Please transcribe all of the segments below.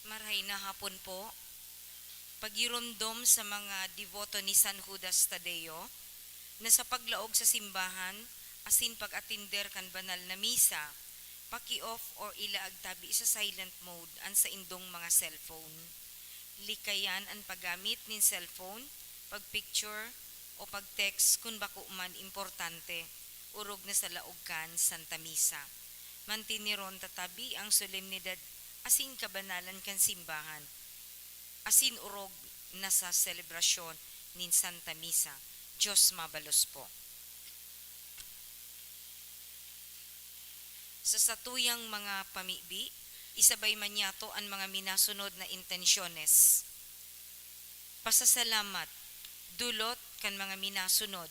Maray na hapon po, pagirumdom sa mga devoto ni San Judas Tadeo na sa paglaog sa simbahan asin pag-atinder kan banal na misa, paki-off or ilaag tabi sa silent mode an sa indong mga cellphone. Likayan ang paggamit nin cellphone, pag-picture o pag-text kung bako man importante, urog na sa laogkan Santa Misa. Mantiniron tatabi ang solemnidad asin kabanalan kan simbahan, asin urog na sa selebrasyon nin Santa Misa. Diyos mabalos po. Sa satuyang mga pamibi, isabay man yato ang mga minasunod na intensyones. Pasasalamat, dulot kan mga minasunod.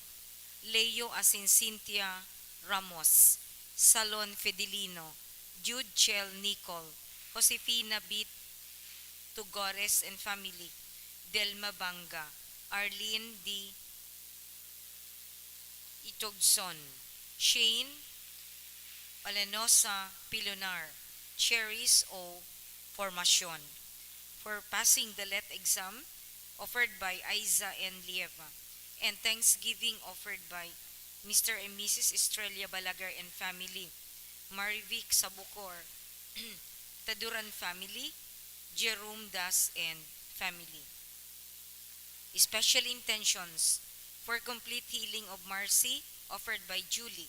Leo asin Cynthia Ramos, Salon Fidelino, Jude Chel Nicol, Josefina Bit Tugores and family, Delma Banga, Arlene D. Itogson, Shane Alenosa Pilonar, Cheris O. Formacion, for passing the LET exam offered by Aiza N. Lieva, and Thanksgiving offered by Mr. and Mrs. Estrella Balagar and family, Marivic Sabucor, Taduran family, Jerome Das and family. Special intentions for complete healing of Marcy offered by Julie.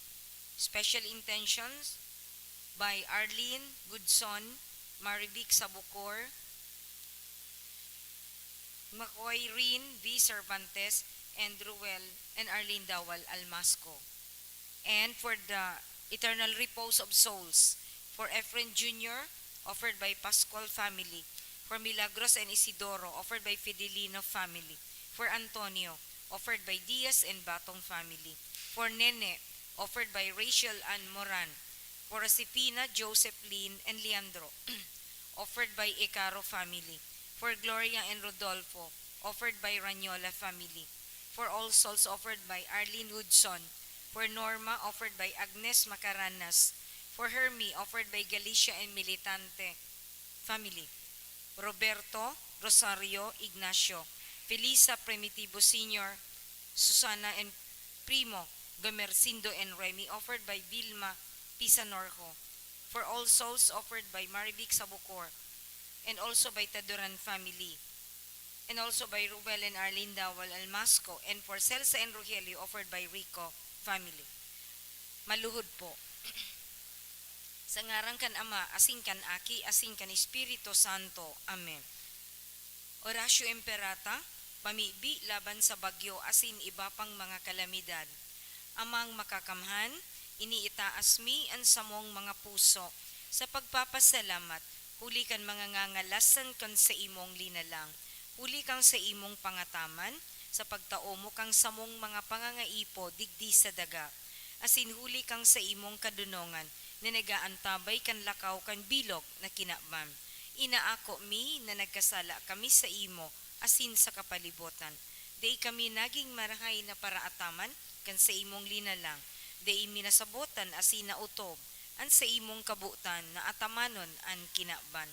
Special intentions by Arlene Goodson, Marivic Sabucor, Makoy Rin V. Cervantes, and Ruel and Arlene Dawal Almasco. And for the eternal repose of souls, for Efren Jr., offered by Pascual family, for Milagros and Isidoro, offered by Fidelino family, for Antonio, offered by Diaz and Batong family, for Nene, offered by Rachel Ann Moran, for Josefina, Joseph Lynn, and Leandro, offered by Icaro family, for Gloria and Rodolfo, offered by Ranyola family, for All Souls, offered by Arlene Woodson, for Norma, offered by Agnes Macaranas, for Hermie, offered by Galicia and Militante family, Roberto Rosario Ignacio, Felisa Primitivo Sr., Susana and Primo Gomercindo and Remy, offered by Vilma Pisanorjo, for All Souls, offered by Marivic Sabucor, and also by Taduran family, and also by Ruel and Arlene Dawal Almasco, and for Celsa and Rogelio, offered by Rico family. Maluhod po. Sa ngarang kan Ama, asing kan Aki, asing kan Espiritu Santo. Amen. Orasyo Imperata, pamibi laban sa bagyo asin iba pang mga kalamidad. Amang makakamhan, iniitaas mi ang samong mga puso sa pagpapasalamat, huli kan mga ngangalasan kan sa imong linalang, huli kang sa imong pangataman, sa pagtao mo kang samong mga pangangaipo digdi sa daga, asin huli kang sa imong kadunongan, na nagaantabay kan lakaw kan bilog na kinabam. Inaako mi na nagkasala kami sa imo, asin sa kapalibutan. Day kami naging marahay na paraataman, kan sa imong linalang. Day minasabotan asin na utob, an sa imong kabutan na atamanon an kinaban.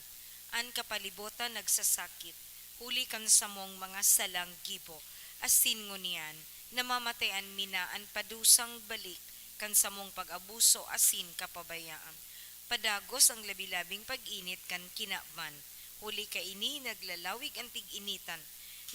An kapalibutan nagsasakit, huli kan samong mga salang gibo, asin ngunian, namamatayan mina an padusang balik, kan samong pag-abuso asin kapabayaan. Padagos ang labi-labing pag-init kan kinaban, huli ka ini naglalawig ang tig-initan,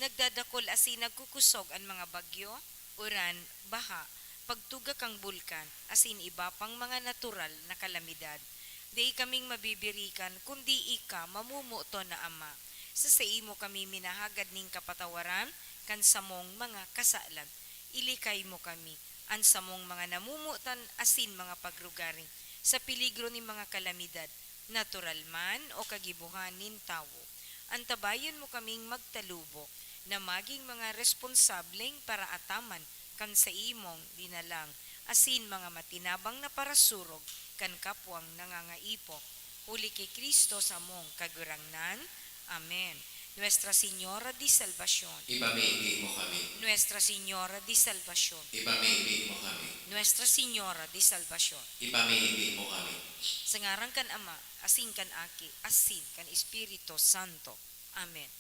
nagdadakol asin nagkukusog ang mga bagyo, uran, baha, pagtuga kang bulkan, asin iba pang mga natural na kalamidad. Di kaming mabibirikan, kundi ika mamumuto na Ama. Sa imo kami minahagad ning kapatawaran, kan samong mga kasalan. Ilikay mo kami, an samong mga namumutan asin mga pagrugari, sa peligro ni mga kalamidad, natural man o kagibuhanin tawo. Antabayan mo kaming magtalubo, na maging mga responsableng para ataman, kan sa imong dinalang, asin mga matinabang na parasurog, kan kapwang nangangaipo, huli kay Kristo sa mong kagurangnan. Amen. Nuestra Señora di Salvación, Ipamiibig mo kami. Nuestra Señora di Salvación, Ipamiibig mo kami. Nuestra Señora di Salvación. Ipamiibig mo kami. Sa ngaran kan Ama, asin kan Aki, asin kan Espiritu Santo. Amen.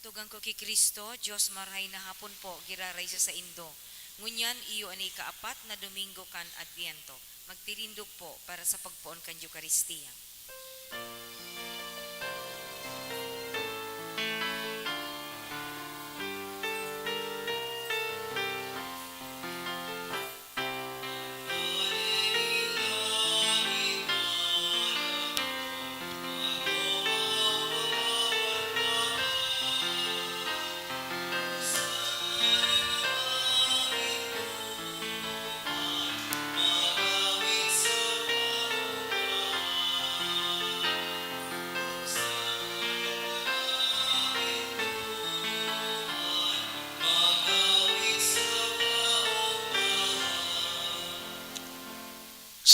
Tugang ko kay Kristo, Diyos marhay na hapon po, giraray sa Indo. Ngunyan iyo ani kaapat na Domingo kan Adviento. Magtirindog po para sa pagpuon kan Eucharistia.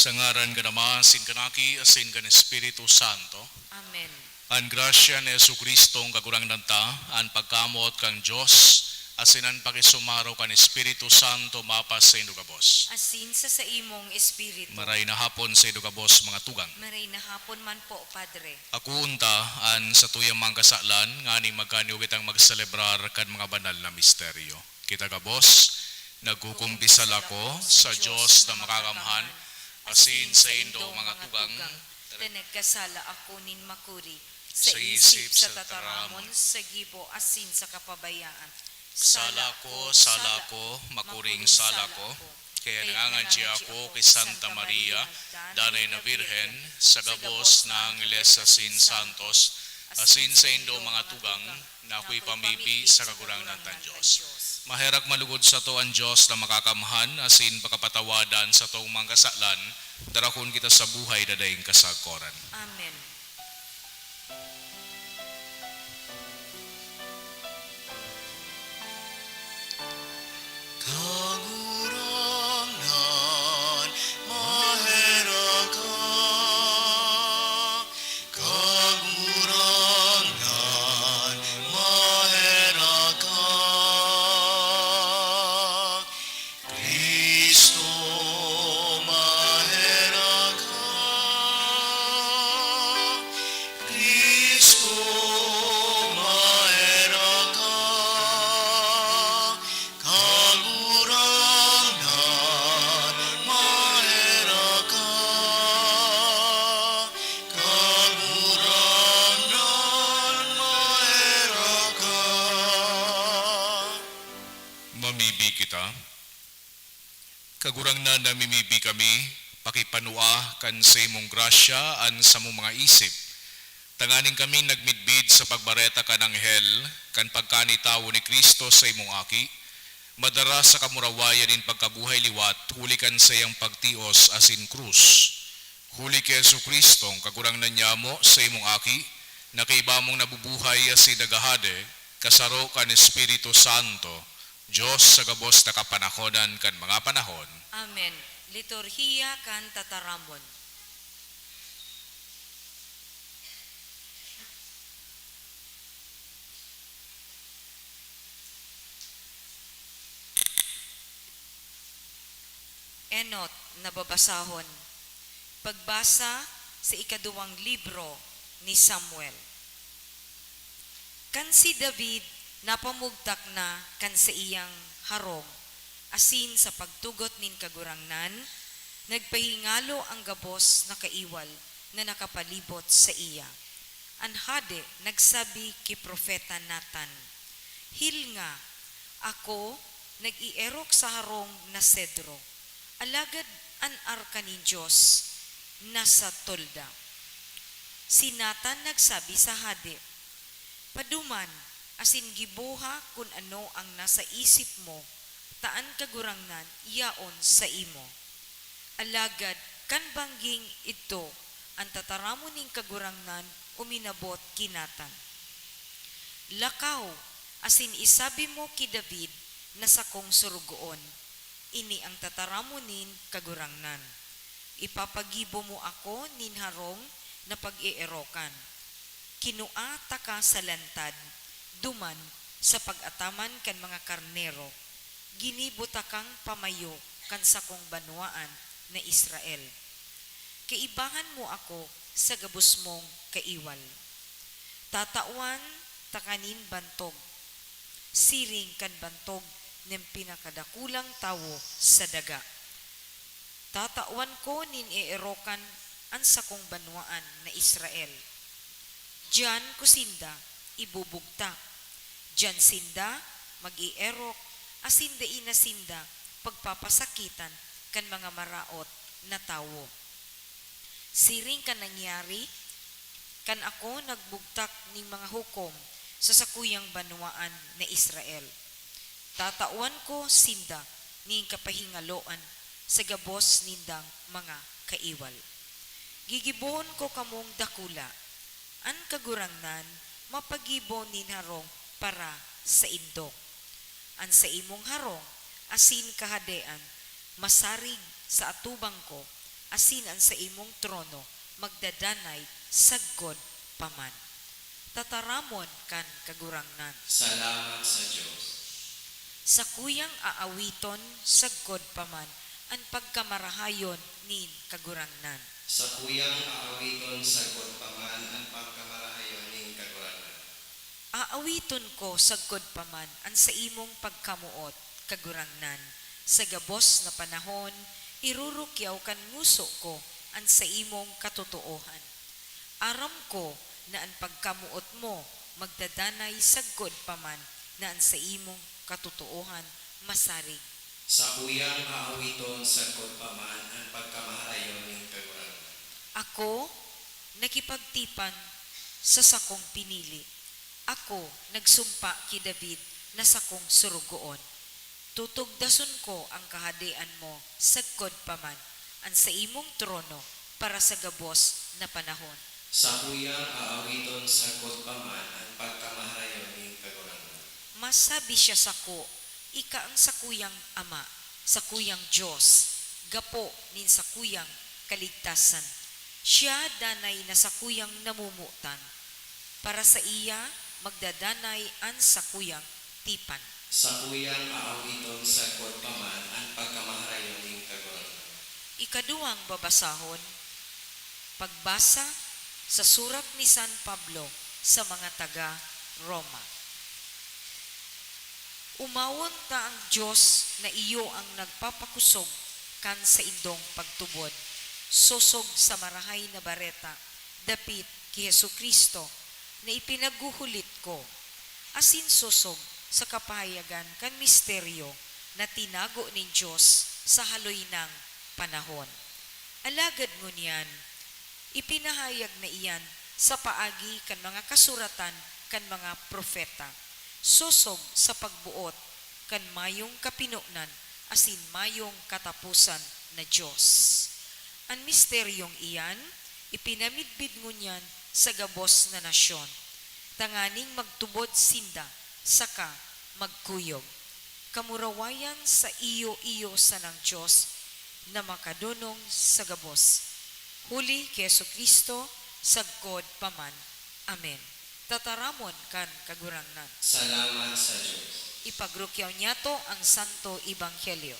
Sa ngaran ka Ama, asin kanaki, asin kan Espiritu Santo. Amen. An grasya ni Jesucristo ang kagurang nanta, an pagkamot kang Diyos, asin an pakisumaraw kan Espiritu Santo mapas sa indugabos. Asin sa imong espiritu. Maray na hapon sa indugabos mga tugang. Maray na hapon man po, Padre. Ako unta, an sa tuyang mga kasaklan, nga ni magkaniwit ang magselebrar kan mga banal na misteryo. Kita gabos, nagkukumpisal ako sa Diyos na makakamhan, asin sa indo mga tugang, nagkasala ako nin makuri, sa sa isip, isip, sa sa tataramon, sa gibo, asin sa kapabayaan. sala ko, makuring sala ko, kaya nangangadya ako kay Santa Maria, danay na Birhen, sa gabos ng Iglesia Sin Santos, asin sa indo mga tugang, na ako'y pamibi sa kagurangan ng Diyos. Maherak malugod sa to ang Diyos na makakamhan, asin pakapatawadan sa tong mga kasaklan, darakon kita sa buhay dadaing kasagkoran. Amen. Kagurangan, maherak ka. Kagurangan, maherak ka. Kristo, maherak ka. Kristo, maherak ka. Kagurangan, maherak ka. Kagurangan, maherak ka. Mamibi kita. Kagurang na namimibi kami, pakipanua kan sa imong grasya an sa mong mga isip. Tanganing kami nagmidbid sa pagbareta kan anghel, kan pagkanitawo ni Kristo sa imong aki, madara sa kamurawayan in pagkabuhay liwat, huli kan sa iyang pagtios asin krus. Huli kay Jesucristo, kagurang na niya mo sa imong aki, na kaiba mong nabubuhay asin dagahade, kasaro kan Espiritu Santo, Diyos sa gabos na kapanahonan kan mga panahon. Amen. Liturhiya kan tataramon. Enot, nababasahon. Pagbasa sa ikaduwang libro ni Samuel. Kan si David napamugtak na kan sa iyang harong, asin sa pagtugot nin kagurangnan, nagpahingalo ang gabos na kaiwal na nakapalibot sa iya. Anhade nagsabi ki Propeta Nathan, Hilnga, ako nag-ierok sa harong na sedro, alagad an arka ni Diyos nasa tolda. Si Nathan nagsabi sa hade, Paduman, asin gibuha kun ano ang nasa isip mo, taan kagurangnan iyaon sa imo. Alagad kan bangging ito, ang tataramo ning kagurangnan uminabot kinatan. Lakaw, asin isabi mo ki David na sakong surugoon, ini ang tataramo nin kagurangnan. Ipapagibo mo ako nin harong na pag-ierokan. Kinua taka sa lantad, duman sa pag-ataman kan mga karnero, ginibutakang pamayo kan sakong banwaan na Israel. Kaibangan mo ako sa gabos mong kaiwal. Tatawan takanin bantog. Siring kan bantog ng pinakadakulang tawo sa daga. Tatawan ko nin ierokan ang sakong banwaan na Israel. Diyan ko sinda ibubugta. Diyan sinda mag-ierok asin dai na sinda pagpapasakitan kan mga maraot na tawo. Siring kan nangyari kan ako nagbugtak ning mga hukom sa sakuyang banwaan na Israel. Tatawan ko sinda ning kapahingaloan sa gabos nindang mga kaiwal. Gigibohon ko kamong dakula, an kagurangnan mapagibon nin harong para sa indok. An sa imong harong, asin kahadean, masarig sa atubang ko, asin an sa imong trono, magdadanay sagkod paman. Tataramon kan kagurangnan. Salamat sa Diyos. Sa kuyang aawiton sagkod paman, an pagkamarahayon nin kagurangnan. Sa kuyang aawiton sagot paman ang pagkamarahayon ning kaguranan. Aawiton ko sagkod paman an sa imong pagkamuot kagurangnan. Sa gabos na panahon, irurukyaw kan nguso ko an sa imong katotohan. Aram ko na ang pagkamuot mo magdadanay sagkod paman na ang sa imong katotohan masarig. Sa kuyang aawiton sagot paman ang pagkamarahayon ning kaguranan. Ako nakipagtipan sa sakong pinili. Ako nagsumpa ki David na sakong surugoon. Tutugdason ko ang kahadean mo sagkod paman an sa imong trono para sa gabos na panahon. Sa kuyang aawiton sagot paman ang pagkamarahayon ning kaguranan. Masabi siya sako, ika ang sakuyang ama, sakuyang Diyos, gapo nin sakuyang kaligtasan. Siya danay na sakuyang namumutan. Para sa iya, magdadanay ang sakuyang tipan. Sa kuyang aawiton sagot paman ang pagkamarahayon ning kaguranan. Ikaduhang babasahon, pagbasa sa surat ni San Pablo sa mga taga-Roma. Umawon ta ang Diyos na iyo ang nagpapakusog kan sa indong pagtubod. Sosog sa marahay na bareta, dapit ki Jesucristo na ipinaguhulit ko. Asin sosog sa kapahayagan kan misteryo na tinago ni Diyos sa haloy ng panahon. Alagad ngunyan, ipinahayag na iyan sa paagi kan mga kasuratan kan mga propeta. Sosog sa pagbuot kan mayong kapinunan asin mayong katapusan na Diyos. Ang misteryong iyan, ipinamidbid ngunyan sa gabos na nasyon. Tanganing magtubod sinda, saka magkuyog. Kamurawayan sa iyo-iyo sa ng Diyos na makadunong sa gabos. Huli kay Jesucristo, sagkod paman. Amen. Tataramon kan kagurangnan. Salamat sa Diyos. Ipagrukyaw niya to ang Santo Ebanghelyo.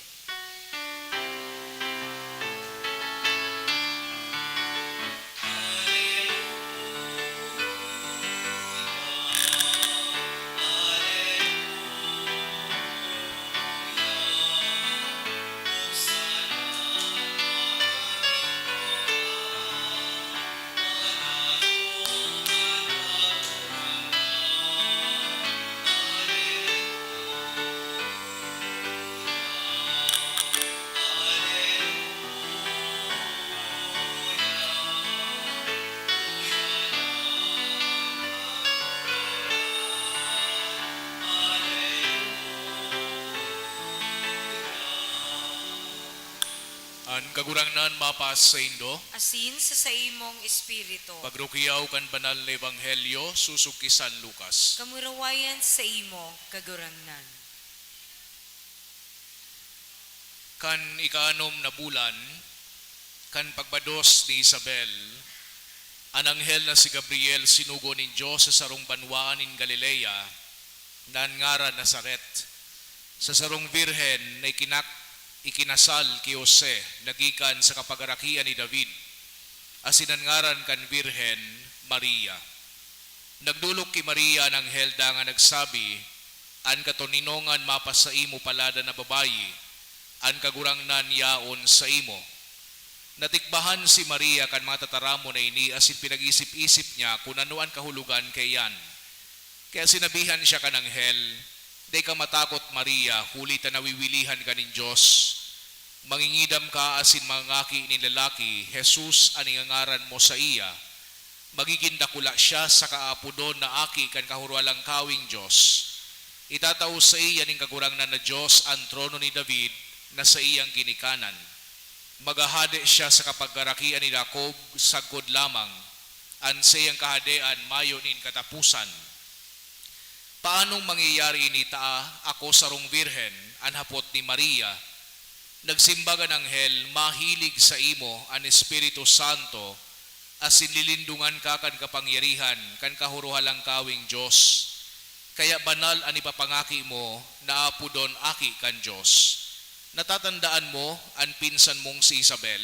An kagurangnan mapas sa indo, Asin sa imong espiritu. pagrukiyaw kan banal na ebanghelyo, susug ki San Lucas. Kamurawayan sa imo kagurangnan. Kan ikaanom na bulan, kan pagbados ni Isabel, ang anghel na si Gabriel sinugo nin Diyos sa sarong banwaan in Galilea, nan ngara Nazaret, sa sarong birhen na ikinasal ki Jose, nagikan sa kapagarakian ni David, asinan ngaran kan birhen Maria. Nagdulok kay Maria ng helda nga nagsabi, an katoninongan mapa sa imo palada na babayi, an kagurangnan yaon sa imo. Natikbahan si Maria kan mga tataramo na ini asin pinag-isip-isip niya kung ano ang kahulugan kay yan. Kaya sinabihan siya kan anghel, "Di ka matakot Maria, huli ta nawiwilihan ka nin Diyos. Mangingidam ka asin mangaki ni lalaki, Jesus ani nga ngaran mo sa iya. Magiging dakula siya sa kaapudon na aki kan kahurwalang kawing Diyos. Itatao sa iya ning kagurangnan na Diyos ang trono ni David na sa iyang ginikanan. Magahade siya sa kapaggarakian ni Jacob sagkod lamang, an sa iyang kahadean mayo nin katapusan. Paanong mangyayari ini taa ako sarong virhen, anhapot ni Maria? Nagsimbaga ng anghel, mahilig sa imo an Espiritu Santo, asin lilindungan ka kan kapangyarihan, kan kahuruhalang kawing Diyos. Kaya banal ang ipapangaki mo, na apo doon aki kan Diyos. Natatandaan mo, ang pinsan mong si Isabel,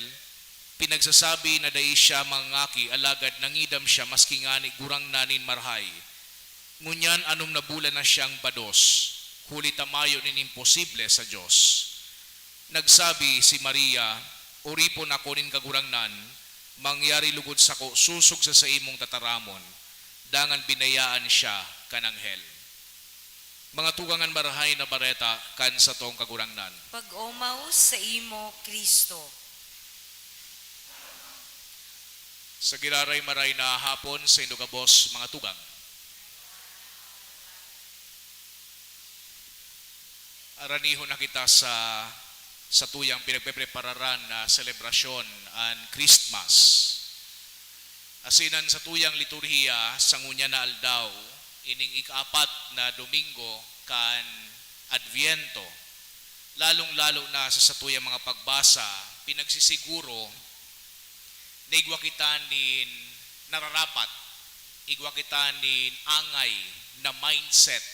pinagsasabi na dahi siya mangaki, alagad nangidam siya maski ngani gurang nanin marhay. Ngunyan anong nabulan na siyang bados, huli tamayo nin imposible sa Diyos. Nagsabi si Maria, uripon ako nin kagurangnan, mangyari lugod sa ko, susog sa imong tataramon, dangan binayaan siya kananghel. Mga tugangan marahay na bareta kan sa tong kagurangnan. Pag-umaw sa imo, Kristo. Sa giraray maray na hapon sa Indogabos mga tugang. Aranihon na kita sa tuyang pinagpeprepararan na selebrasyon ang Christmas. Asinan sa tuyang liturhiya sa ngunya na aldaw, ining ikaapat na Domingo kan Adviento, lalong-lalo na sa tuyang mga pagbasa, pinagsisiguro na igwa kita nin nararapat, igwa kita nin angay na mindset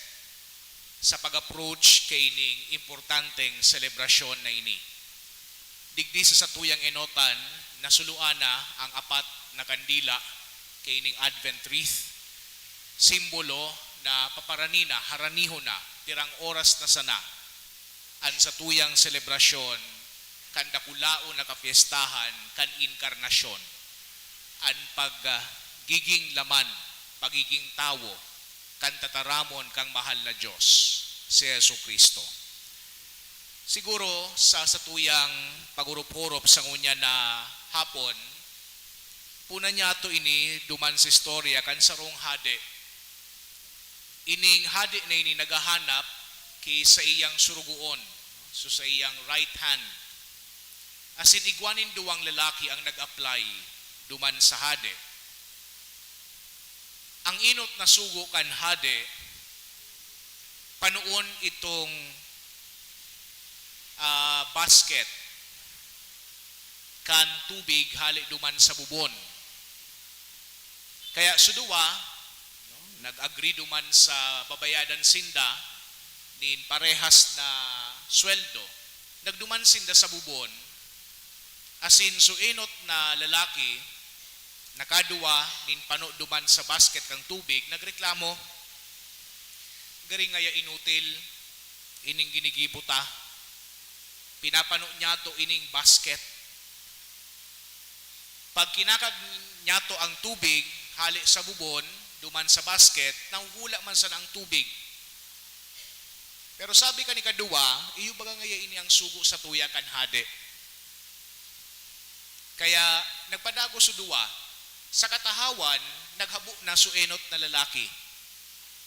sa pag-approach kay ining importanteng selebrasyon na ini. Digdi sa tuyang enotan, nasuluan na ang apat na kandila kay ining Advent wreath, simbolo na paparanina, haraniho na, tirang oras na sana, an sa tuyang selebrasyon, kan dakulao na kapiestahan, kan inkarnasyon, an paggiging laman, pagiging tawo, kan tataramon kang mahal na Diyos, si Yesu Kristo. Siguro sa tuyang pagurup-hurup sa ngunya na hapon, puna niya to ini duman sa istorya kan sarong hade. Ining hade na ini nagahanap kay sa iyang suruguon, so sa iyang right hand. Asin igwanin duwang lalaki ang nag-apply duman sa hade. Ang inot na sugo kan hade, panuon itong basket kan tubig hali duman sa bubon. Kaya suduwa, nag-agree duman sa babayadan sinda, nin parehas na sweldo, nagduman sinda sa bubon, asin suinot na lalaki, nakaduwa nin pano duman sa basket kang tubig, nagreklamo, garing ngaya inutil, ining ginigibuta, pinapano niya to ining basket. Pag kinakag niya to ang tubig, hali sa bubon, duman sa basket, nanghula man sa ang tubig. Pero sabi ka ni kaduwa, iyo baga ngaya ini ang sugo sa tuya kan hade. Kaya nagpadago suduwa, sa katahawan, naghabo na suenot na lalaki.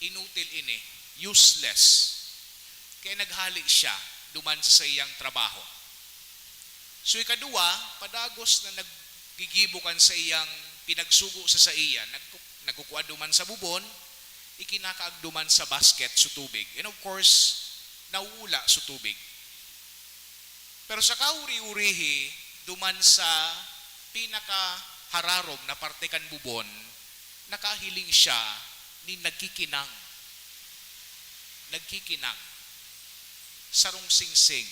Inutil ini, useless. Kaya naghali siya, duman sa iyang trabaho. So ikaduwa, padagos na naggigibukan sa iyang pinagsugo sa iya, nagkukuha duman sa bubon, ikinakaagduman sa basket sa tubig. And of course, nauula sa tubig. Pero sa kauri-urihi, duman sa pinakahararom na parte kan bubon, nakahiling siya ni nagkikinang. Nagkikinang. Sarong singsing.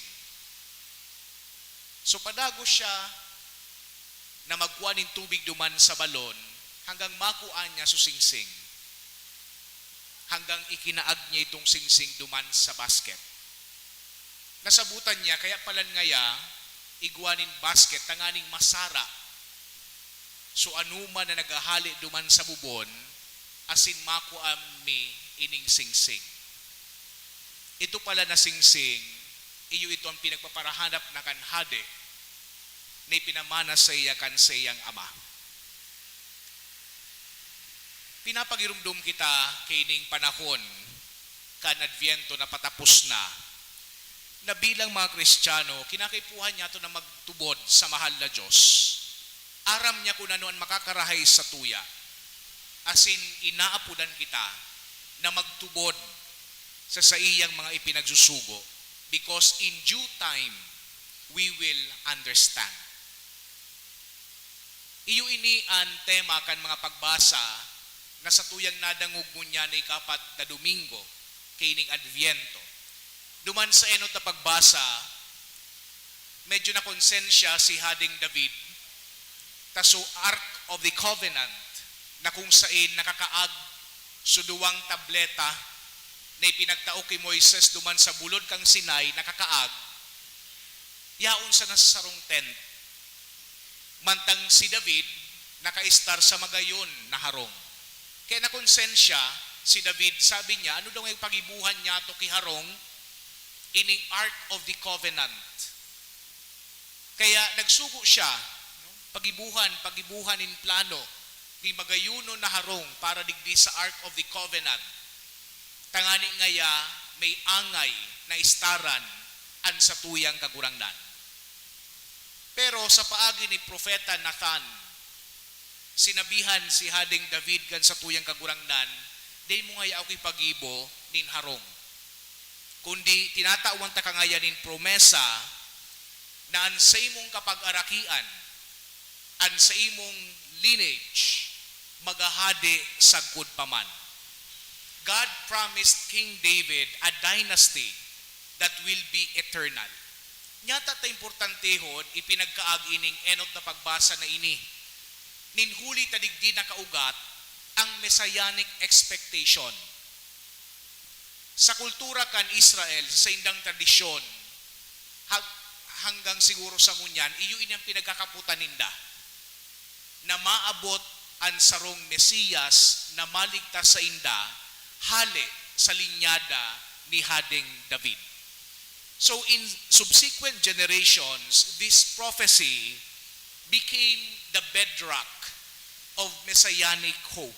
So padago siya na magkuha ng tubig duman sa balon hanggang makuha niya sa singsing. hanggang ikinaag niya itong singsing duman sa basket. Nasabutan niya, kaya palan ngaya, igwanin basket, tanganing masara. So anuman na nagahali duman sa bubon, asin mako ami ining singsing. Ito pala na singsing, iyo ito ang pinagpaparahanap na kanhade na ipinamana sa iya kan sa iyang ama. Pinapagirumdum kita kining panahon kan Adviento na patapos na bilang mga Kristiyano, kinakaipuhan niya ito na magtubod sa mahal na Diyos. Aram niya kung ano ang makakarahay sa tuya. Asin inaapudan kita na magtubod sa iyang mga ipinagsusugo. Because in due time, we will understand. Iyo ini ang tema kan mga pagbasa na sa tuyang nadangog mo niya na ikapat na Domingo, kining Adviento. Duman sa enot na pagbasa, medyo na konsensya si Hading David, taso Ark of the Covenant, na kung sain nakakaag suduwang tableta na ipinagtao kay Moises duman sa bulod kang Sinai, nakakaag, yaon sa nasarong tent. Mantang si David, naka-star sa magayon na harong. Kaya nakonsensya si David, sabi niya, ano daw yung pagibuhan niya to kiharong, ining Ark of the Covenant. Kaya nagsugo siya, pagibuhan in plano, di magayuno na harong para digdi sa Ark of the Covenant. Tangani ngaya may angay na istaran an sa tuyang kagurangnan. Pero sa paagi ni Propeta Nathan, sinabihan si Hading David kan sa tuyang kagurangnan, di mo ngaya ako'y pagibo nin harong. Kundi tinatawang takangayanin promesa na an sa imong kapag-arakian, an sa imong lineage, magahadi sagkod paman. God promised King David a dynasty that will be eternal. Nyata ta importantehon, ipinagkaag ining enot na pagbasa na ini. Ninhuli tadigdi na kaugat ang messianic expectation. Sa kultura kan Israel, sa indang tradisyon, hanggang siguro sa ngunyan, iyo inyang pinagkakaputan ninda na maabot ang sarong Mesiyas na maligtas sa inda, hali sa linyada ni Hading David. So in subsequent generations, this prophecy became the bedrock of messianic hope.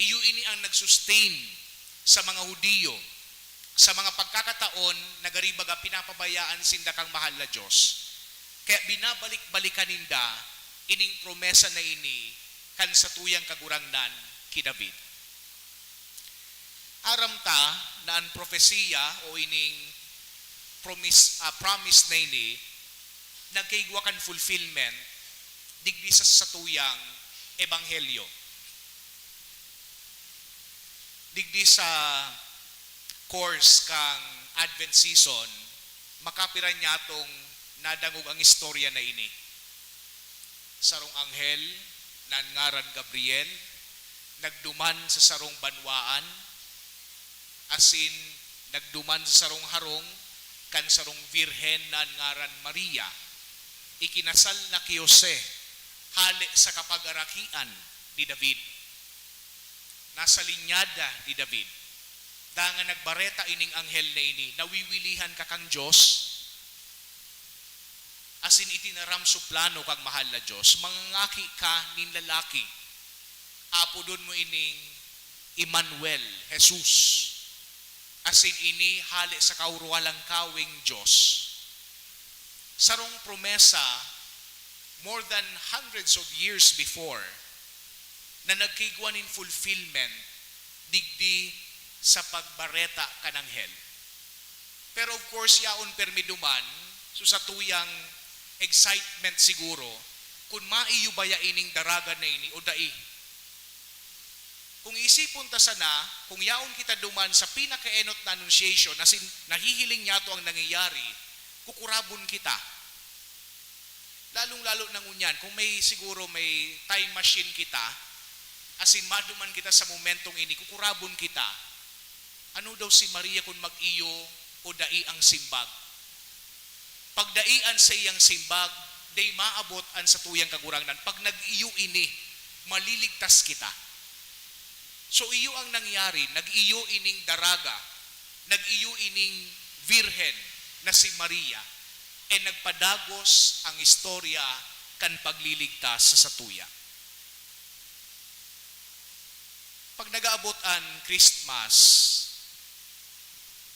Iyo ini ang nagsustain sa mga Hudiyo, sa mga pagkakataon na garibaga pinapabayaan sinda kang mahal na Diyos. Kaya binabalik-balikan ninda ining promesa na ini kan sa tuyang kagurangnan ki David. Aram ta na ang propesiya o ining promise na ini nagkaigwa kan fulfillment digdi sa tuyang ebanghelyo. Digdi sa course kang Advent season, makapiran niya itong nadangog ang istorya na ini. Sarong anghel na ngaran Gabriel, nagduman sa sarong banwaan, asin nagduman sa sarong harong, kan sarong virhen na ngaran Maria, ikinasal na ki Jose, hali sa kapag-arakian ni David. Nasa linyada ni David. Dangan nagbareta ining anghel na ini, nawiwilihan ka kang Diyos, asin itinaram su plano kang mahal na Diyos, mangangaki ka nin lalaki, apodon mo ining Emmanuel, Jesus, asin ini hali sa kauruwalang kawing Diyos. Sarong promesa, more than hundreds of years before, na nagkigwan in fulfillment, digdi sa pagbareta kananghel. Pero of course, yaon permiduman, so sa tuyang excitement siguro, kung maiyubaya ining daragan na ini o dai. Kung isipon ta sana, kung yaon kita duman sa pinakaenot na annunciation, na nahihiling niya to ang nangyayari, kukurabon kita. Lalong-lalo na ngunyan, kung siguro may time machine kita, asin maduman kita sa momentong ini, kukurabon kita. Ano daw si Maria kung mag-iyo o dai ang simbag? Pagdaian sa iyang simbag, day maabot an sa tuyang kagurangnan. Pag nag-iyo ini, maliligtas kita. So iyo ang nangyari, nag-iyo ining daraga, nag-iyo ining virhen na si Maria, e nagpadagos ang istorya kan pagliligtas sa satuya. Pag nag-aabot ang Christmas,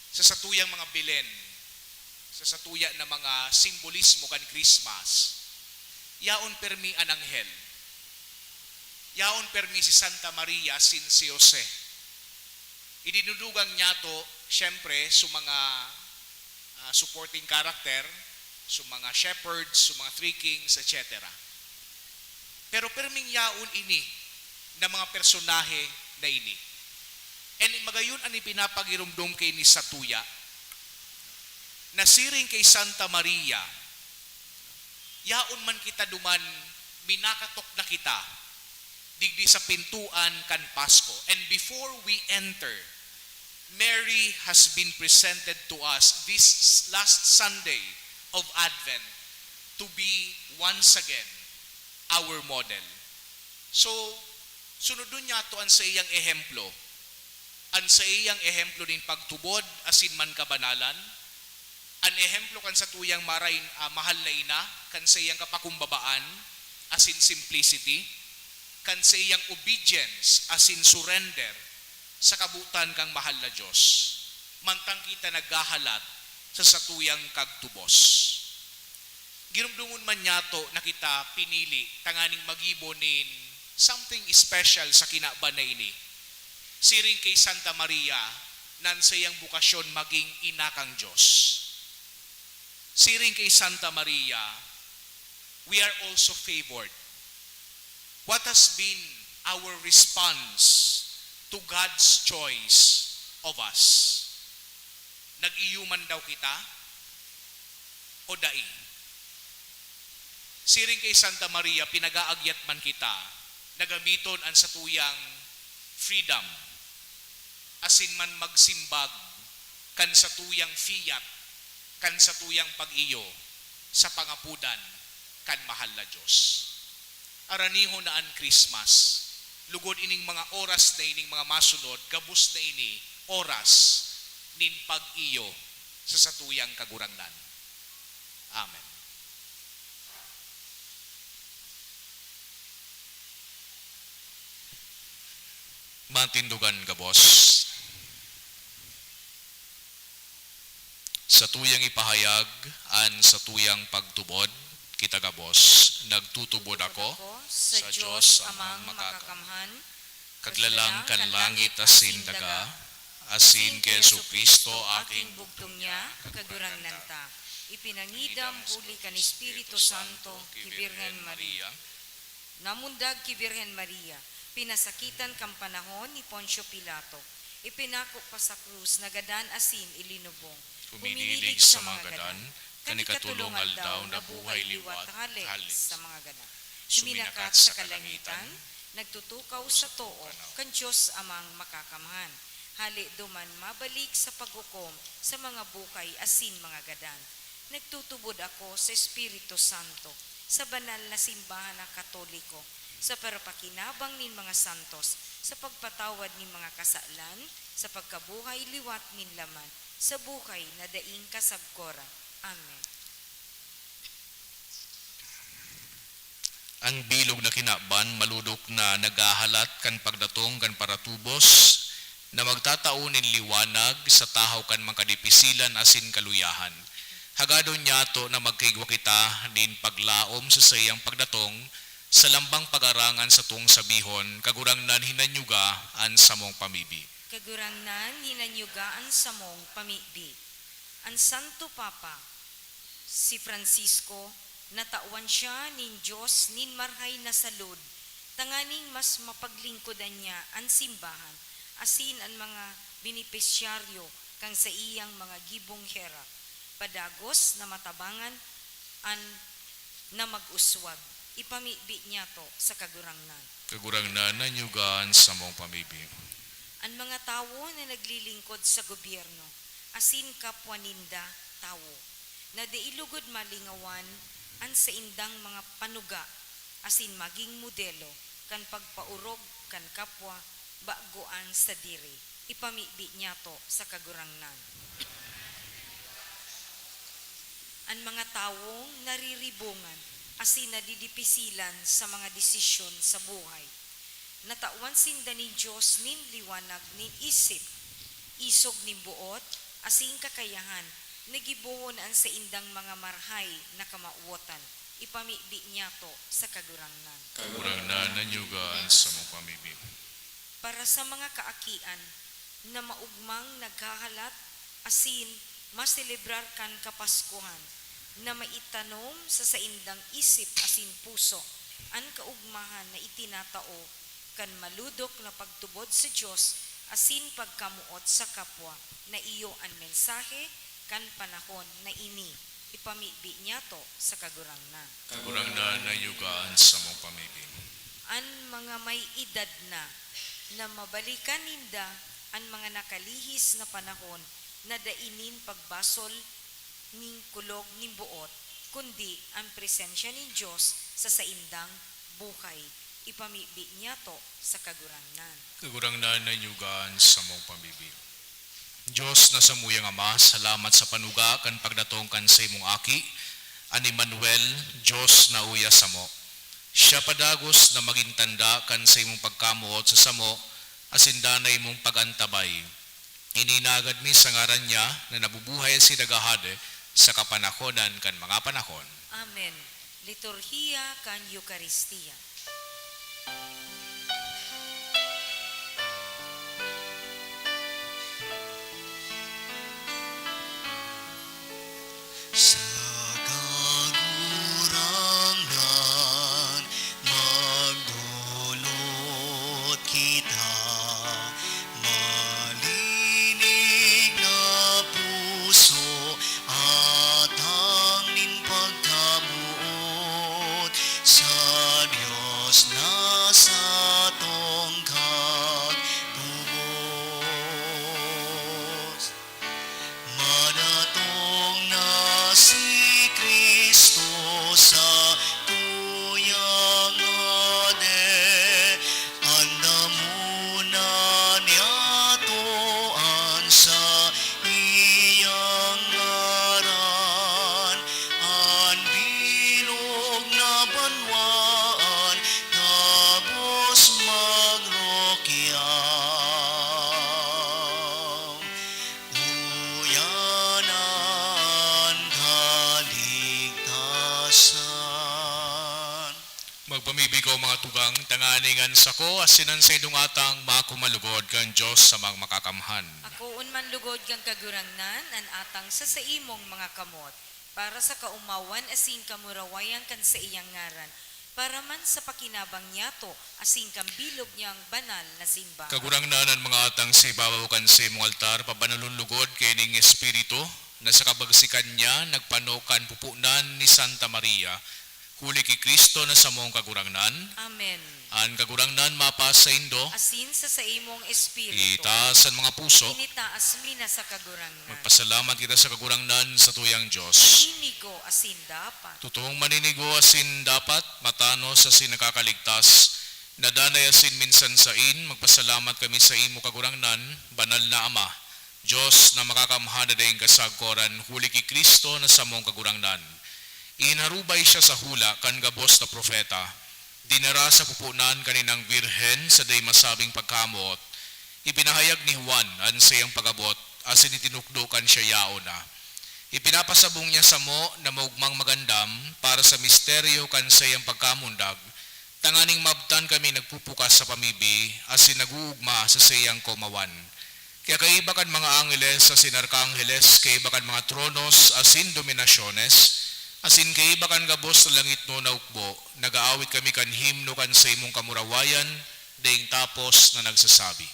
sa satuyang mga bilen, sa satuya na mga simbolismo kan Christmas, yaon permi an anghel, yaon permi si Santa Maria sin si Jose. Idinudugang niya to, syempre, sa mga supporting character, sa mga shepherds, sa mga three kings, etc. Pero perming yaon ini na mga personahe na ini. And magayon ani pinapagirumdum kay ni Satuya, nasiring kay Santa Maria, yaon man kita duman, minakatok na kita, digdi sa pintuan kan Pasko. And before we enter, Mary has been presented to us this last Sunday of Advent to be once again our model. So, sunodun niya to an sa iyang ehemplo. An sa iyang ehemplo din pagtubod asin man kabanalan, an ehemplo kan sa tuyang mahal na ina, kan sa iyang kapakumbabaan asin simplicity, kan sa iyang obedience asin surrender sa kabutan kang mahal na Diyos. Mantang kita naggahalat sa satuyang kagtubos. Girumdungon man niya to na kita pinili tanganing magibonin something special sa kinaban na ini. Siring kay Santa Maria, nan sa iyang bukasyon maging ina kang Diyos. Siring kay Santa Maria, we are also favored. What has been our response to God's choice of us? Nag-iyuman daw kita o dai? Siring kay Santa Maria, pinagaagyat man kita, nagamiton ang satuyang freedom, asin man magsimbag, kan satuyang fiat, kan satuyang pag-iyo, sa pangapudan, kan mahal na Diyos. Araniho na ang Christmas, lugod ining mga oras na ining mga masunod, gabus na ini, oras, nin pag-iyo, sa satuyang kagurangnan. Amen. Matindugan gabos. Sa tuyang ipahayag, an sa tuyang pagtubod, kita gabos, nagtutubod ako sa Diyos amang makakamhan, kaglalang kan langit asin daga, asin kay Jesu Kristo aking bugtong niya, kagurangnan ta. Ipinangidam huli kan Espiritu Santo, ki Birhen Maria. Namundag ki Birhen Maria, pinasakitan kang panahon ni Poncio Pilato. Ipinako pa sa krus, nagadan asin ilinubong. Huminilig sa mga gadan, kanikatulong aldaw na buhay liwat, halit sa mga gadan. Suminakat sa kalangitan, nagtutukaw sa too, kan Diyos amang makakamhan. Hali duman mabalik sa paghukom sa mga bukay asin mga gadan. Nagtutubod ako sa Espiritu Santo, sa banal na simbahan ng Katoliko, sa parapakinabang nin mga santos, sa pagpatawad nin mga kasalan, sa pagkabuhay liwat nin laman, sa buhay na daing kasagkora. Amen. Ang bilog na kinaban, maludok na nagahalat kan pagdatong kan paratubos, na magtataunin liwanag sa tahaw kan makadipisilan asin kaluyahan. Hagadon niya to na magkaigwa kita nin paglaom sa sayang pagdatong, sa lambang pag-arangan sa tung sabihon, kagurangnan hinanyuga an samong pamibi. Kagurangnan hinanyugaan sa mong pamibi. Ang Santo Papa, si Francisco, natawan siya nin Diyos nin marhay na salud, tanganing mas mapaglingkodan niya ang simbahan, asin ang mga binipisyaryo kang sa iyang mga gibong herap, padagos na matabangan an na mag-uswag. Ipamibi niya to sa kagurangnan. Kagurangnan nanyugaan sa mong pamibi. Ang mga tawo na naglilingkod sa gobyerno, asin kapwa ninda tawo, na deilugod malingawan an sa indang mga panuga, asin maging modelo, kan pagpaurog kan kapwa, bagoan sa diri, ipamibi niya to sa kagurangnan. Ang mga tawong nariribungan, asin nadidipisilan sa mga desisyon sa buhay, natawan sinda ni Diyos nin liwanag nin isip, isog nin buot, asin kakayahan, nagibuhon an sa indang mga marhay na kamauotan, ipamibi niya to sa kagurangnan. Kagurangnan na nyugaan sa mong pamibig. Para sa mga kaakian na maugmang nagkahalat, asin maselebrar kan kapaskuhan, na maitanom sa saindang isip asin puso, ang kaugmahan na itinatao, kan maludok na pagtubod sa Diyos, asin pagkamuot sa kapwa, na iyo ang mensahe, kan panahon na ini, ipamibi niya to sa kagurangnan. Kagurangnan na nyugaan sa mong pamibig. An mga may edad na mabalikan ninda ang mga nakalihis na panahon, na dainin pagbasol ning kulog ning buot, kundi ang presensya ni Diyos sa saindang buhay, ipamibi niya to sa kagurangnan. Kagurangnan na nyugaan sa mong pamibig. Diyos na sa muyang Ama, salamat sa panuga kan pagdatong kan sa imong aki, an Emmanuel, Diyos na uya sa mo. Siya padagos na maging tanda kan sa imong pagkamuot sa samo, asin danay mong pagantabay. Ininagad mi sa ngaran niya na nabubuhay si dagahade sa kapanahonan kan mga panahon. Amen. Liturhiya kan Eucharistia. Sa kagurangnan, magdulot kita, malinig na puso, at hangin pagkamuot, sa Diyos na sa tongkag tubos. Madatong na si Kristo sa tuyang ade, andamuna niya toan sa iyang ngaran, an bilog na banwaan, tapos magrokyaw. Uyanan kaligtasan. Magpamibig ko mga tugang, tanganingan sa ko, asinan sa indong atang makumalugod kan Diyos sa mga makakamhan. Ako unman lugod kang kagurangnan, an atang sa imong mga kamot, para sa kaumawan asin kamurawayan kan sa iyang ngaran, para man sa pakinabang niya to, asin kang bilog niyang banal na simbahan. Kagurangnan ang mga atang sa ibabaw kan sa imong altar, pabanalun lugod kay ning Espiritu, na sa kabagsikan niya, nagpanokan pupunan ni Santa Maria, huli kay Kristo na sa mong kagurangnan, Amen. ang kagurangnan mapa sa indo, Asin sa imong espiritu, itaas ang mga puso, initaas mi na sa kagurangnan. magpasalamat kita sa kagurangnan sa tuyang Diyos. Inigo asin dapat. Totoong maninigo asin dapat, matanos asin nakakaligtas, nadanay asin minsan sain, magpasalamat kami sa imo kagurangnan, banal na Ama, Diyos na makakamhan na dayong kasagkoran, huli kay Kristo na sa mong kagurangnan. Inarubay siya sa hula kan gabos na propeta, dinara sa pupunan kaninang birhen sa day masabing pagkamot, ipinahayag ni Juan an siyang pagabot, asin itinukdukan siya yao na. Ipinapasabong niya sa mo na maugmang magandam para sa misteryo kan siyang pagkamundag, tanganing mabtan kami nagpupukas sa pamibi, asin naguugma sa siyang komawan. Kaya kaiba kan mga angeles asin arkangheles, kaiba kan mga tronos asin dominasyones, asin kaiba kan gabos sa langit no na ukbo, nagaawit kami kan himno kan sa imong kamurawayan, daing tapos na nagsasabi.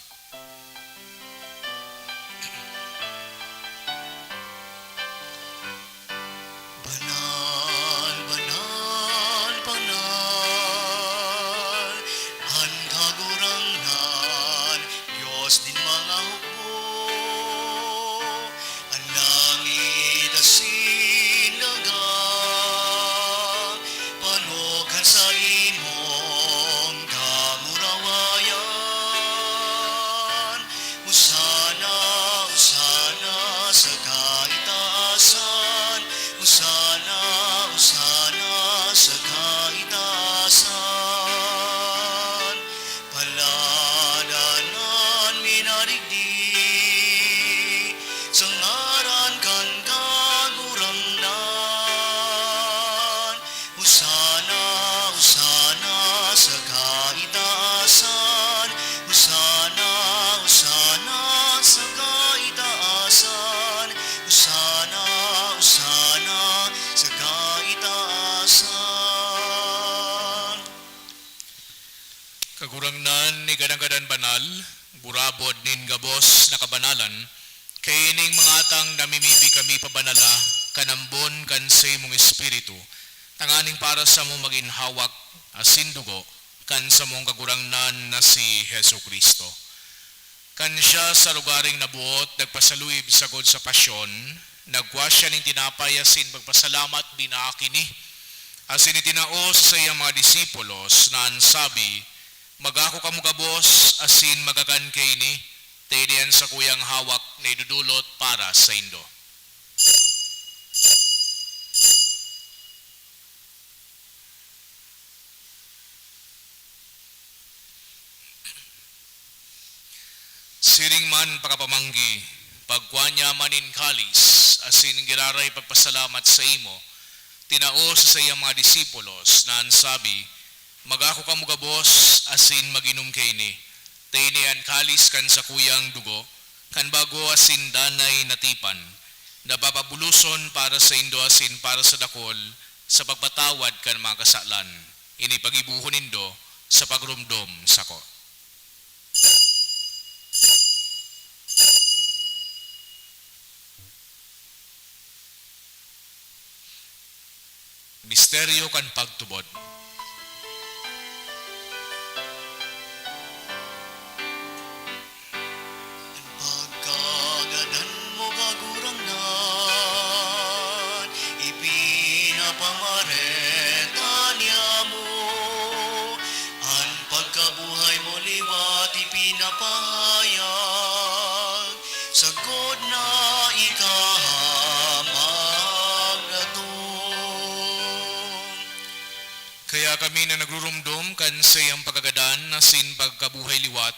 Banal, banal, banal, ang kagurangnan, Diyos din kami gadang-gadan banal, burabod nin gabos na kabanalan, kay ining mga atang namimibi kami pabanala, kanambon kan sa imong espiritu, tanganing para sa mong maginhawak asin dugo, kan sa mong kagurangnan na si Hesu Kristo. Kan siya sa lugaring nabuot, nagpasaluyib sagod sa pasyon, nagwa siya ning tinapay asin pagpasalamat binaakini, asin itinao sa iyang mga disipulos na ansabi, magako kamo gabos asin magakan kayni, tedian sa kuyang hawak na idudulot para sa indo. Siring man pakapamanggi, pagkuanya manin kalis, asin giraray pagpasalamat sa imo, tinao sa iyang mga disipulos na ansabi, magako kamo gabos asin maginom kayni, taynian kalis kan sa kuyang dugo, kan bago asin danay natipan, napapabuluson para sa indo asin para sa dakol, sa pagpatawad kan mga kasalan, ini pagibuhon indo sa pagrumdom sako. Misteryo kan pagtubod. Pagkagadan mo kagurangnan, ipinapamareta niya mo. Ang pagkabuhay mo liwat ipinapahayag, sagod na ikahamag na to. Kaya kami na nagrurumdom kan sa iyang pagkagadan asin pagkabuhay liwat,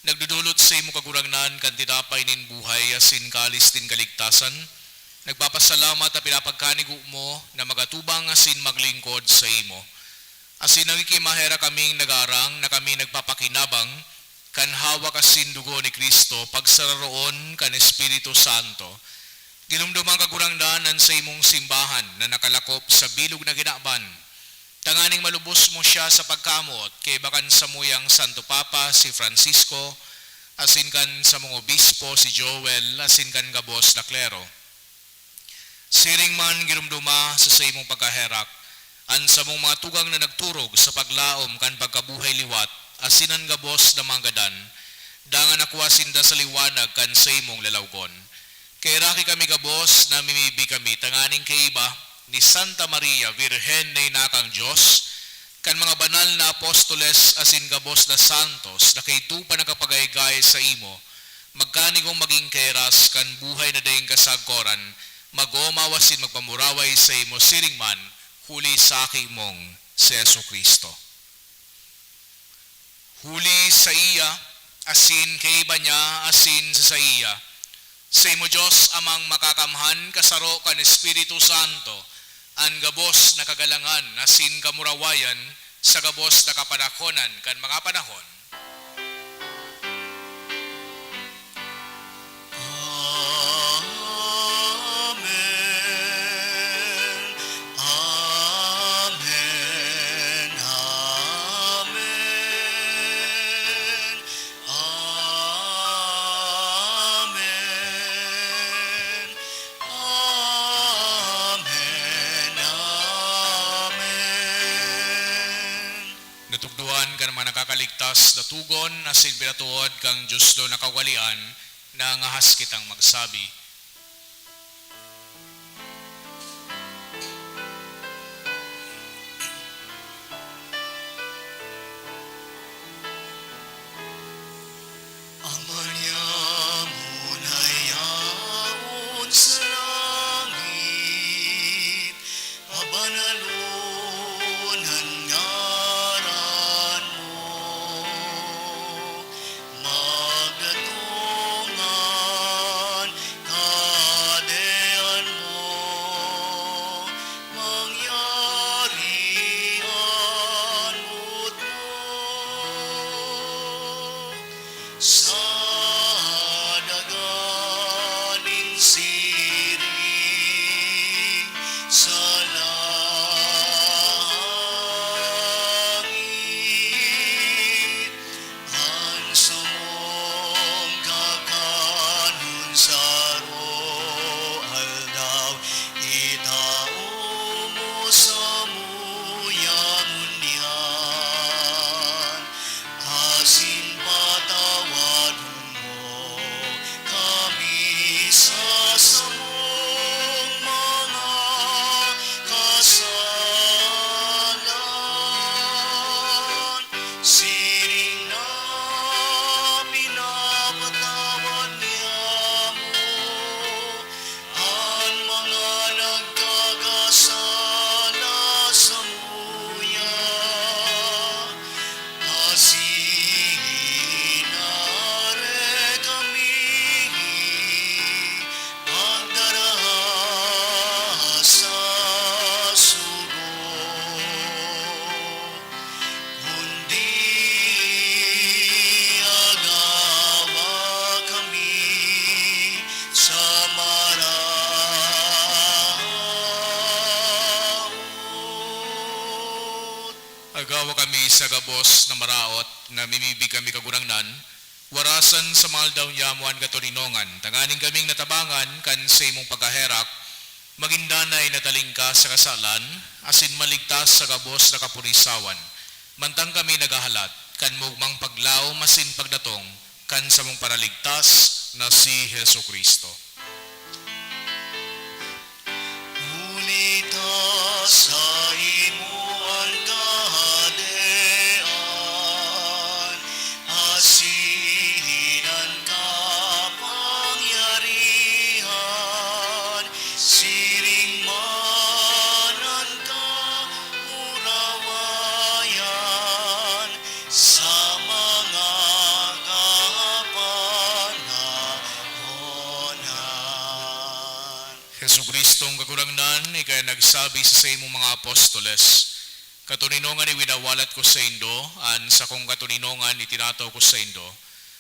nagdudulot sa imo kagurangnan kan tinapay nin buhay asin kalis din kaligtasan, nagpapasalamat at pinapagkanigo mo na magatubang asin maglingkod sa imo. Asin nagikimahera kaming nagarang na kami nagpapakinabang kan hawak asin dugo ni Kristo pagsararoon kan Espiritu Santo. Ginumdumang kagurangdanan sa imong simbahan na nakalakop sa bilog na ginaban. Tanganing malubos mo siya sa pagkamot kay bakan sa muyang Santo Papa si Francisco, asin kan sa mga obispo si Joel, asin kan gabos na klero. Siring man girumduma sa imong pagkaherak, an sa mong mga tugang na nagturog sa paglaom kan pagkabuhay liwat, asinan gabos na manggadan, dangan nakuha sinda sa liwanag kan sa imong lalawgon. Kay raki kami gabos na mimibi kami tanganing kay iba, ni Santa Maria, Virhen na inakang Diyos, kan mga banal na apostoles asin gabos na santos na kay tupa nakapagaygay sa imo, magkanigong maging keras kan buhay na dayeng kasagkoran, magomawasin magpamuraway sa imo siringman, huli sa aking mong si Yesu Kristo. Huli sa iya, asin kay iba niya, asin sa iya, sa imo Diyos amang makakamhan kasaro kan Espiritu Santo, ang gabos na kagalangan asin kamurawayan sa gabos na kapanahonan kan mga panahon. Amen. Amen. Amen. Amen. Amen. Amen. Natugduan ka naman nakakaligtas na tugon asin binatuod kang Diyos do nakawalian na ngahas kitang magsabi. Ama niya muna'y yaon sa langit, pabanalon ang ngaran mo. Magdatungan Gagawa kami sa gabos na maraot na mimibig kami kagurangnan, warasan sa mga daw yamuan katuninongan, tanganing kaming natabangan kan sa imong pagkaherak, magindanay na talingka sa kasalan, asin maligtas sa gabos na kapurisawan. Mantang kami nagahalat, kan mugmang paglaw masin pagdatong, kan sa mong paraligtas na si Hesu Kristo. Ngunita sa imuan kahadean, asinan kapangyarihan, siring manan ka urawayan, sa mga kapanahonan. Hesu Kristong kagurangnan, ikay nagsabi sa imong mga apostoles, katuninongan iwinawalat ko sa indo, an sa kong katuninongan itinataw ko sa indo,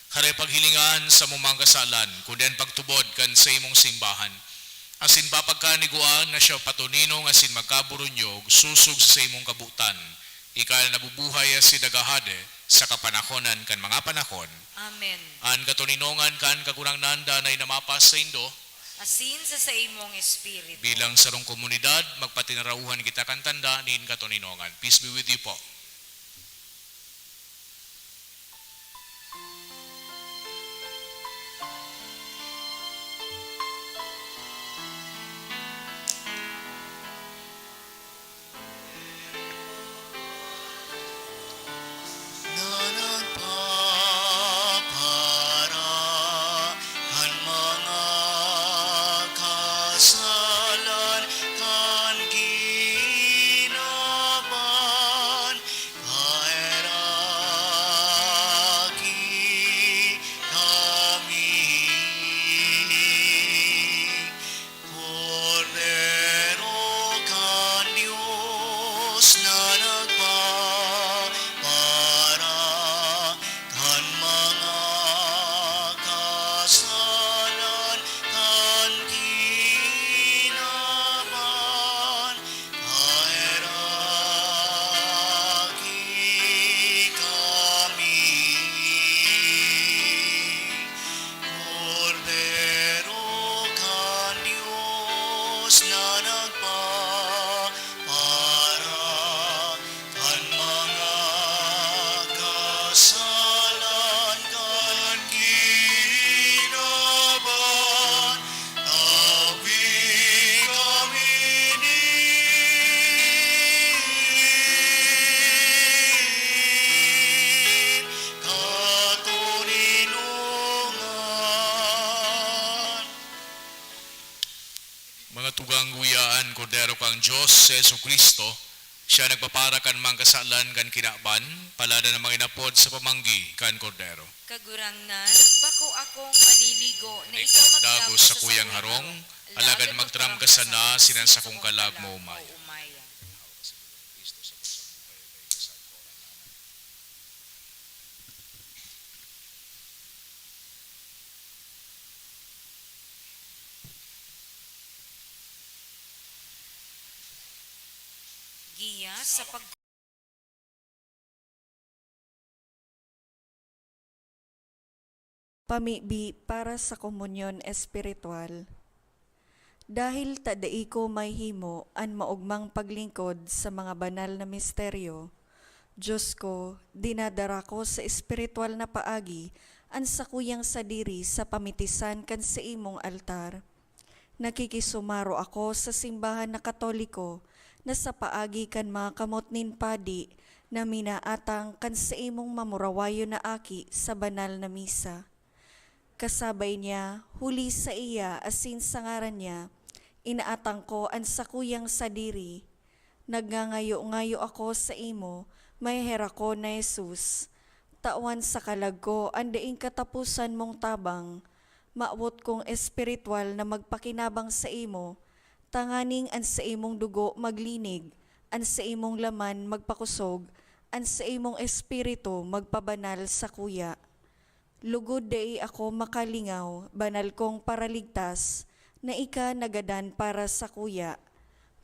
kare paghilingan sa mong mga kasalan, kunden pagtubod kan sa imong simbahan. Asin papagkaniguan na siya patuninong asin magkaburunyog, susug sa imong kabutan, ikay nabubuhay asin nagahade sa kapanahonan kan mga panahon. Amen. An katuninongan kan kagurangnan danay namapas sa indo, Asin sa imong espiritu. bilang sarong komunidad, magpatinarauhan kita kan tanda niin katuninongan. Peace be with you po. Nanagpapara kan mga kasalan, kan ginaban, kaeraki kami. Cordero kan Diyos na nagpapara kan mga kasalan, kan ginaban, kaeraki kami. Cordero kan Diyos na nagpapara kan mga kasalan, kan ginaban, tawi kami din katuninongan. Mga tugang guyaan, kordero kang Diyos, Yesu Kristo, siya nagpapara kan mga kasalan kan kinaban, palada ng mga inapod sa pamanggi kan kordero. Kagurangnan, bako akong maniligo na ikaw Dagos sa kuyang harong, alagad magtram ka sana, sinan sa kong kalag mo umay. Giya sa pag Pamibi para sa komunyon espiritual. Dahil tadai ko may himo an maugmang paglingkod sa mga banal na misteryo, Diyos ko, dinadara ko sa espiritual na paagi an sakuyang sadiri sa pamitisan kan sa imong altar. Nakikisumaro ako sa simbahan na Katoliko na sa paagi kan mga kamot nin padi na minaatang kan sa imong mamurawayo na aki sa banal na misa. Kasabay niya, huli sa iya asin sa ngaran niya, inaatang ko ang sakuyang sadiri. Nagngangayo-ngayo ako sa imo, may hera ko na Jesus. Tawan sa kalag ko, andaing katapusan mong tabang, maawot kong espiritual na magpakinabang sa imo, tanganing an sa imong dugo maglinig, an sa imong laman magpakusog, an sa imong espiritu magpabanal sa kuya. Lugod dai ako makalingaw, banal kong paraligtas, na ika nagadan para sa kuya.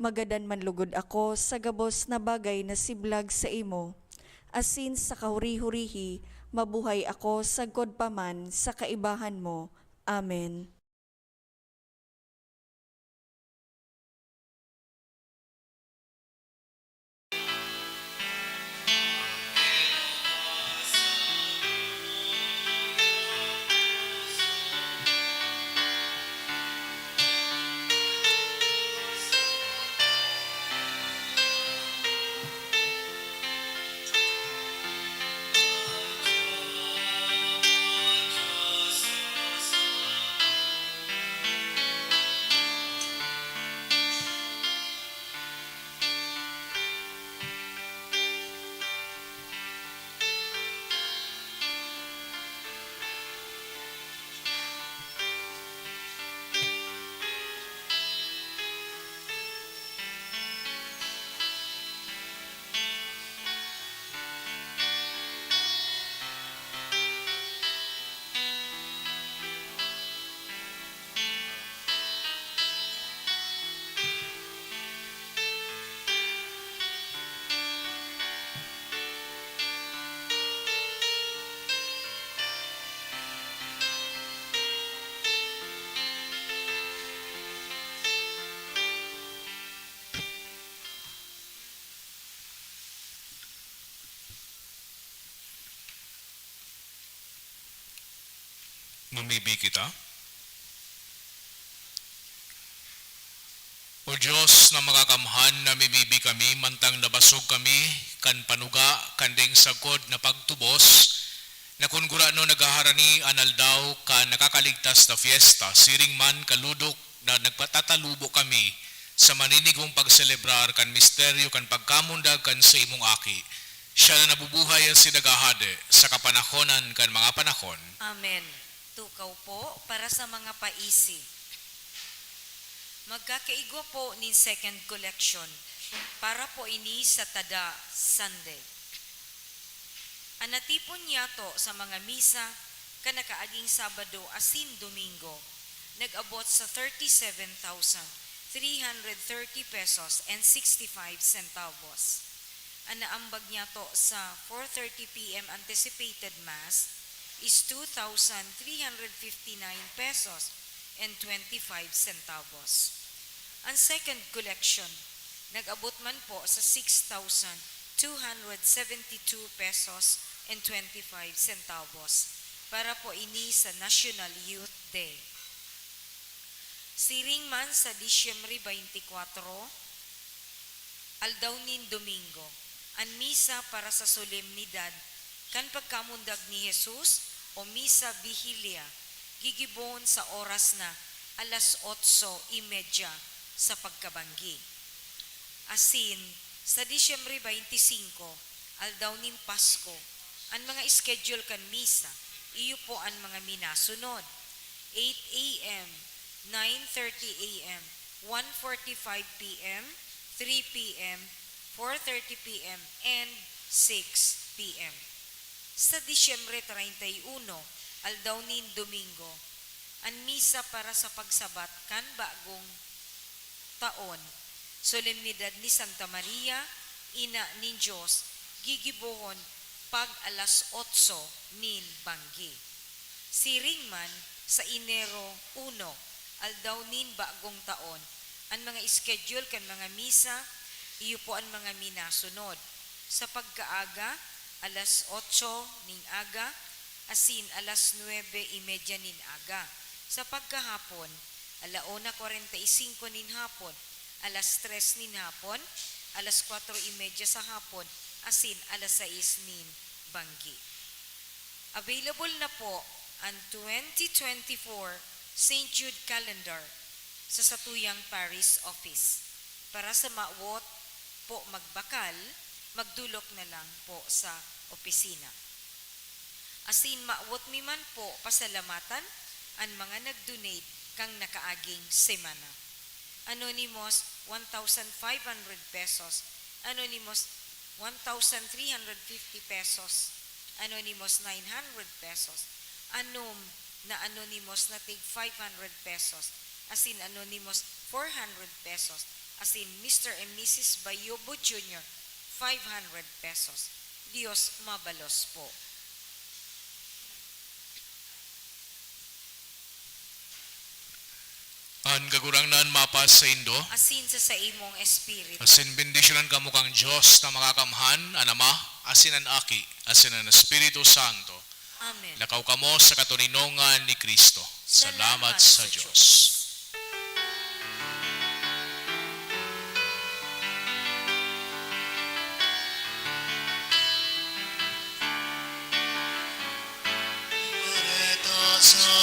Magadan man lugod ako sa gabos na bagay na siblag sa imo. Asin sa kahuri-hurihi, mabuhay ako sagkod paman sa kaibahan mo. Amen. Mamibi kita. O Diyos na makakamhan na mimibi kami, mantang nabasog kami, kan panuga, kanding sagod na pagtubos, na kung gurano nagaharani analdaw ka nakakaligtas na fiesta, siring man kaludok na nagpatatalubo kami sa maninigong pagselebrar kan misteryo kan pagkamundag kan sa imong aki. Siya na nabubuhay ang sinagahade sa kapanahonan kan mga panahon. Amen. Tukaw po para sa mga paisi. Magkakaigwa po ni second collection para po ini sa Tada Sunday. Anatipon niya to sa mga misa kanakaaging Sabado asin Domingo nag-abot sa 37,330 pesos and 65 centavos. Anaambag niya to sa 4:30 p.m. anticipated mass is 2,359 pesos and 25 centavos. Ang second collection, nag-abot man po sa 6,272 pesos and 25 centavos para po ini sa National Youth Day. Siring man sa Disyembre 24, aldawnin Domingo, ang misa para sa solemnidad kan pagkamundag ni Jesus o misa vigilia, gigibon sa oras na 8:30 sa pagkabanggi. Asin, sa Disyembre 25, aldawnin Pasko, ang mga schedule kan misa, iyo po ang mga minasunod. 8 a.m., 9:30 a.m., 1:45 p.m., 3 p.m., 4:30 p.m., and 6 p.m. Sa Disyembre 31, aldawnin Domingo, ang misa para sa pagsabat kan bagong taon, solemnidad ni Santa Maria, Ina nin Diyos, gigibohon pag 8:00 nin banggi. Siring man sa Enero 1, aldawnin bagong taon, ang mga schedule kan mga misa, iyo po ang mga minasunod. Sa pagkaaga, 8:00 ning aga, asin 9:30 nin aga. Sa pagkahapon, 1:45 nin hapon, 3:00 nin hapon, 4:30 sa hapon, asin 6:00 nin banggi. Available na po ang 2024 St. Jude Calendar sa Satuyang Parish Office. Para sa maawot po magbakal, magdulok na lang po sa opisina. Asin maawot mi man po pasalamatan ang mga nag-donate kang nakaaging semana. Anonymous, 1,500 pesos. Anonymous, 1,350 pesos. Anonymous, 900 pesos. Na anonymous na tig 500 pesos. Asin anonymous, 400 pesos. As in Mr. and Mrs. Bayobo Jr., 500 pesos. Diyos mabalos po. An kagurangnan mapas sa Indo, Asin sa imong espiritu. asin bendisyonan kamo kang Diyos na makakamhan, an Ama, asin an Aki, asin an Espiritu Santo. Amen. Lakaw kamo sa katuninongan ni Kristo. Salamat sa Diyos. Bareta sa